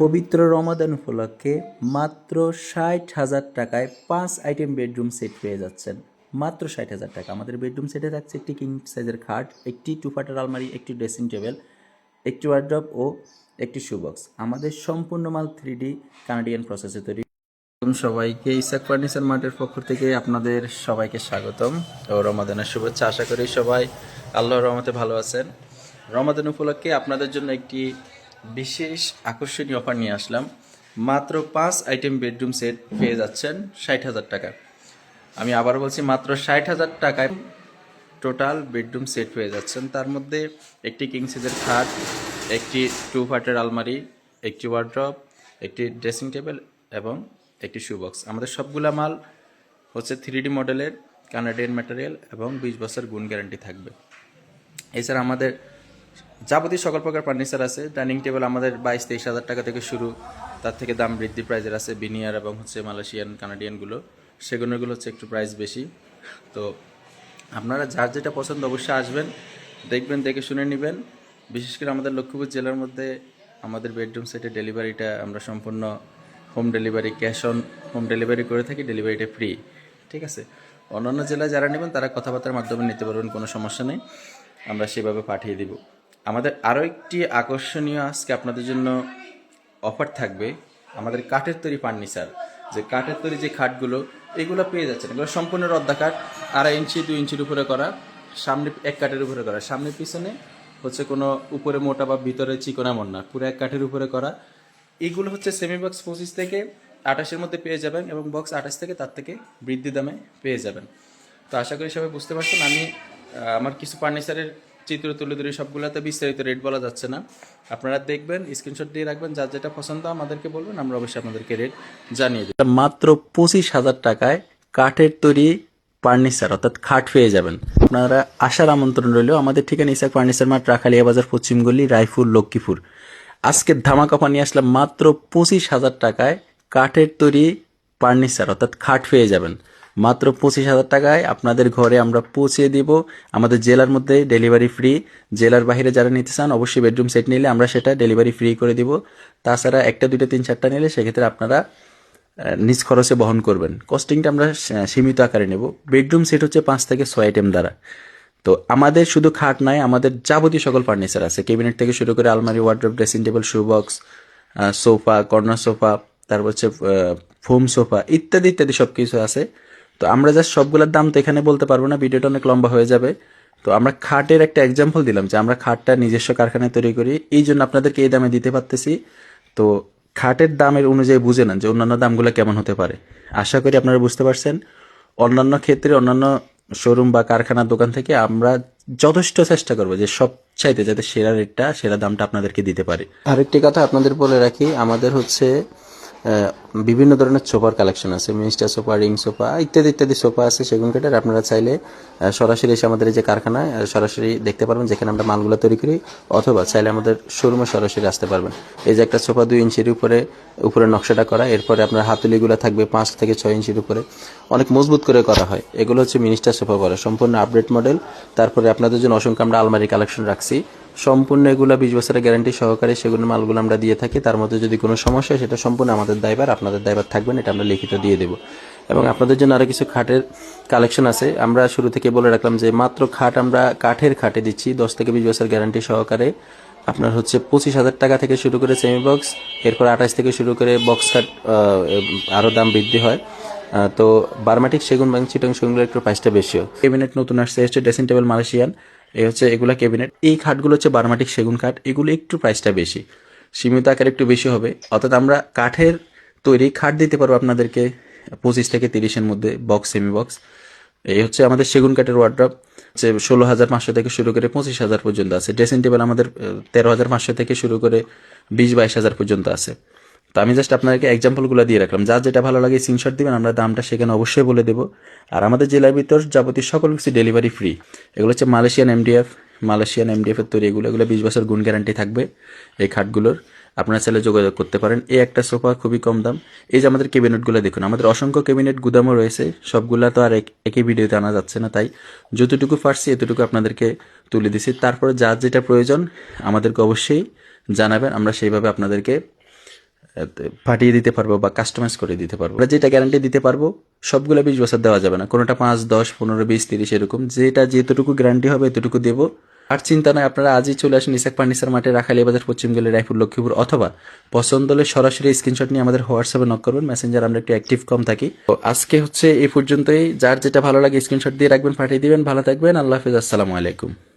পবিত্র রমাদান উপলক্ষে মাত্র ৬০,০০০ টাকায় ৫ আইটেম বেডরুম সেট পেয়ে যাচ্ছেন। মাত্র ৬০,০০০ টাকা। আমাদের বেডরুম সেটে থাকছে একটি কিং সাইজের খাট, একটি 2 পাটের আলমারি, একটি ড্রেসিং টেবিল, একটি ওয়ার্ড্রব ও একটি শু বক্স। আমাদের সম্পূর্ণ মাল 3D কানাডিয়ান প্রসেসে তৈরি। সবাইকে ইসাক ফার্নিচার মার্টের পক্ষ থেকে আপনাদের সবাইকে স্বাগতম ও রমাদানের শুভেচ্ছা। আশা করি সবাই আল্লাহর রহমতে ভালো আছেন। রমাদান উপলক্ষে আপনাদের জন্য একটি বিশেষ আকর্ষণীয় অফার নিয়ে আসলাম। মাত্র 5 আইটেম বেডরুম সেট পেয়ে যাচ্ছেন ৬০,০০০ টাকা। আমি আবার বলছি, মাত্র ৬০,০০০ টাকায় টোটাল বেডরুম সেট পেয়ে যাচ্ছেন। তার মধ্যে একটি কিং সাইজের খাট, একটি 2 পার্টের আলমারি, একটি ওয়ার্ড্রব, একটি ড্রেসিং টেবিল এবং একটি শু বক্স। আমাদের সবগুলা মাল হচ্ছে 3D মডেলের, কানাডিয়ান ম্যাটেরিয়াল এবং 20 বছর গুণ গ্যারান্টি থাকবে। এছাড়া আমাদের যাবতীয় সকল প্রকার ফার্নিচার আছে। ডাইনিং টেবিল আমাদের 22-23 হাজার টাকা থেকে শুরু, তার থেকে দাম বৃদ্ধি প্রাইজের আছে। বিনিয়ার এবং হচ্ছে মালয়েশিয়ান কানাডিয়ানগুলো, সেগুলোগুলো হচ্ছে একটু প্রাইস বেশি। তো আপনারা যার যেটা পছন্দ অবশ্যই আসবেন, দেখবেন, দেখে শুনে নেবেন। বিশেষ করে আমাদের লক্ষ্মীপুর জেলার মধ্যে আমাদের বেডরুম সেটের ডেলিভারিটা আমরা সম্পূর্ণ home delivery, cash on home delivery করে থাকি। ডেলিভারিটা ফ্রি, ঠিক আছে। অন্যান্য জেলায় যারা নেবেন তারা কথাবার্তার মাধ্যমে নিতে পারবেন, কোনো সমস্যা নেই, আমরা সেভাবে পাঠিয়ে দিব। আমাদের আরও একটি আকর্ষণীয় আজকে আপনাদের জন্য অফার থাকবে। আমাদের কাঠের তৈরি ফার্নিচার, যে কাঠের তৈরি যে খাটগুলো, এগুলো পেয়ে যাচ্ছেন। এগুলো সম্পূর্ণ রদ্দা কাঠ, 2.5 ইঞ্চি 2 ইঞ্চির উপরে করা, সামনে এক কাঠের উপরে করা, সামনে পিছনে হচ্ছে কোনো উপরে মোটা বা ভিতরে চিকন এমন না, পুরো এক কাঠের উপরে করা। এইগুলো হচ্ছে সেমি বক্স 25 থেকে 28-এর মধ্যে পেয়ে যাবেন এবং বক্স 28 থেকে তার থেকে বৃদ্ধি দামে পেয়ে যাবেন। তো আশা করি সবাই বুঝতে পারছেন। আমি আমার কিছু ফার্নিচারের চিত্র তুলে ধরে সবগুলোতে বিস্তারিত রেট বলা যাচ্ছে না, আপনারা দেখবেন, স্ক্রিনশট দিয়ে রাখবেন, যার যেটা পছন্দ আমাদেরকে বলবেন, আমরা অবশ্যই আপনাদেরকে রেট জানিয়ে দেব। মাত্র 25,000 টাকায় কাঠের তৈরি ফার্নিচার অর্থাৎ খাট পেয়ে যাবেন। আপনারা আসার আমন্ত্রণ রইল। আমাদের ঠিকানা ইসাক ফার্নিচার মার্ট, রাখালিয়া বাজার, পশ্চিমগলি, রায়পুর, লক্ষ্মীপুর। আজকে ধামাকা অফার নিয়ে আসলাম। মাত্র 25,000 টাকায় কাঠের তৈরি ফার্নিচার অর্থাৎ খাট পেয়ে যাবেন। মাত্র 25,000 টাকায় আপনাদের ঘরে আমরা পৌঁছে দিব। আমাদের জেলার মধ্যে ডেলিভারি ফ্রি। জেলার বাইরে যারা নিতে চান অবশ্যই বেডরুম সেট নিলে আমরা সেটা ডেলিভারি ফ্রি করে দিব। তাছাড়া 1টা 2টা 3 4টা নিলে সেক্ষেত্রে আপনারা নিজ খরচে বহন করবেন। কস্টিংটা আমরা সীমিত আকারে নেব। বেডরুম সেট হচ্ছে 5 থেকে 6 আইটেম দ্বারা। তো আমাদের শুধু খাট নয়, আমাদের যাবতীয় সকল ফার্নিচার আছে। ক্যাবিনেট থেকে শুরু করে আলমারি, ওয়ার্ড্রোব, ড্রেসিং টেবিল, শু বক্স, সোফা, কর্নার সোফা, তারপর হচ্ছে ফোম সোফা ইত্যাদি ইত্যাদি সব কিছু আছে। তো আমরা জাস্ট সবগুলোর দাম তো এখানে বলতে পারবো না, ভিডিওটা অনেক লম্বা হয়ে যাবে। তো আমরা খাটের একটা এক্সাম্পল দিলাম যে আমরা খাটটা নিজস্ব কারখানায় তৈরি করি, এই জন্য আপনাদেরকে এই দামে দিতে পারতেছি। তো খাটের দামের অনুযায়ী বুঝে নেন যে অন্যান্য দামগুলো কেমন হতে পারে। আশা করি আপনারা বুঝতে পারছেন। অন্যান্য ক্ষেত্রে অন্যান্য শোরুম বা কারখানার দোকান থেকে আমরা যথেষ্ট চেষ্টা করবো যে সব চাইতে যাতে সেরা রেটটা, সেরা দামটা আপনাদেরকে দিতে পারি। আরেকটি কথা আপনাদের বলে রাখি, আমাদের হচ্ছে বিভিন্ন ধরনের সোফার কালেকশন আছে। মিনিস্টার সোফা, রিং সোফা ইত্যাদি ইত্যাদি সোফা আছে সেগুন কাঠের। আপনারা চাইলে সরাসরি এসে আমাদের এই যে কারখানায় সরাসরি দেখতে পারবেন যেখানে আমরা মালগুলো তৈরি করি, অথবা চাইলে আমাদের শোরুমে সরাসরি আসতে পারবেন। এই যে একটা সোফা 2 ইঞ্চির উপরে নকশাটা করা, এরপরে আপনার হাতুলিগুলো থাকবে 5 থেকে 6 ইঞ্চির উপরে, অনেক মজবুত করে করা হয়। এগুলো হচ্ছে মিনিস্টার সোফা বলে, সম্পূর্ণ আপডেট মডেল। তারপরে আপনাদের জন্য অসংখ্য আমরা আলমারি কালেকশন রাখছি, সম্পূর্ণ এগুলো 20 বছরের গ্যারান্টি সহকারে সেগুলো মালগুলো আমরা দিয়ে থাকি। তার মধ্যে যদি কোনো সমস্যা হয় সেটা সম্পূর্ণ আমাদের দায়ভার, আপনাদের দায়ভার থাকবেন, এটা আমরা লিখিত দিয়ে দেবো। এবং আপনাদের জন্য আরও কিছু খাটের কালেকশন আছে। আমরা শুরু থেকে বলে রাখলাম যে মাত্র খাট আমরা কাঠের খাটে দিচ্ছি 10 থেকে 20 বছর গ্যারান্টি সহকারে। আপনার হচ্ছে 25,000 টাকা থেকে শুরু করে সেমি বক্স, এরপর 28 থেকে শুরু করে বক্স খাট আরও দাম বৃদ্ধি হয়। তো বার্মাটিক সেগুন এবং চিটং সেগুনগুলো একটু প্রাইসটা বেশিও। ক্যাবিনেট নতুন আসছে, ড্রেসিং টেবিল মালয়েশিয়ান, এই হচ্ছে এগুলা ক্যাবিনেট। এই খাটগুলো হচ্ছে বার্মাটিক সেগুন কাঠ, এগুলো একটু প্রাইসটা বেশি, সীমিত আকারে একটু বেশি হবে। অর্থাৎ আমরা কাঠের তৈরি খাট দিতে পারবো আপনাদেরকে 25 থেকে 30-এর মধ্যে, বক্স, সেমি বক্স। এই হচ্ছে আমাদের সেগুন কাঠের ওয়ার্ড্রব, যে 16,500 থেকে শুরু করে 25,000 পর্যন্ত আছে। ড্রেসিং টেবিল আমাদের 13,500 থেকে শুরু করে 20-22,000 পর্যন্ত আছে। তো আমি জাস্ট আপনাদেরকে এক্সাম্পলগুলো দিয়ে রাখলাম, যার যেটা ভালো লাগে স্ক্রিনশট দিবেন, আমরা দামটা সেখানে অবশ্যই বলে দেবো। আর আমাদের জেলার ভিতর যাবতীয় সকল কিছু ডেলিভারি ফ্রি। এগুলো হচ্ছে মালয়েশিয়ান এমডিএফ এর তৈরি। এগুলো 20 বছর গুণ গ্যারান্টি থাকবে এই খাটগুলোর। আপনারা চাইলে যোগাযোগ করতে পারেন। এই একটা সোফা খুবই কম দাম। এই যে আমাদের ক্যাবিনেটগুলো দেখুন, আমাদের অসংখ্য ক্যাবিনেট গুদামও রয়েছে, সবগুলা তো আর একই ভিডিওতে আনা যাচ্ছে না, তাই যতটুকু পারছি এতটুকু আপনাদেরকে তুলে দিছি। তারপরে যার যেটা প্রয়োজন আমাদেরকে অবশ্যই জানাবেন, আমরা সেইভাবে আপনাদেরকে পাঠিয়ে দিতে পারবো বা কাস্টমাইজ করে দিতে পারবো। আমরা যেটা গ্যারান্টি দিতে পারবো সবগুলো 20 বছর দেওয়া যাবে না, কোনোটা 5, 10, 15, 20, 30 এরকম, যেটা যেতটুকু গ্যারান্টি হবে এতটুকু দেবো। আর চিন্তা নয়, আপনারা আজই চলে আসুন ইসাক ফার্নিচার মাঠে, রাখালিয়া বাজার, পশ্চিম গলি, রায়পুর, লক্ষ্মীপুর, অথবা পছন্দ হলে সরাসরি স্ক্রিনশট নিয়ে আমাদের হোয়াটসঅ্যাপে নক করবেন। মেসেঞ্জার আমরা একটু অ্যাক্টিভ কম থাকি। তো আজকে হচ্ছে এই পর্যন্তই। যার যেটা ভালো লাগে স্ক্রিনশট দিয়ে রাখবেন, পাঠিয়ে দিবেন। ভালো থাকবেন, আল্লাহ হাফেজ, আসসালামু আলাইকুম।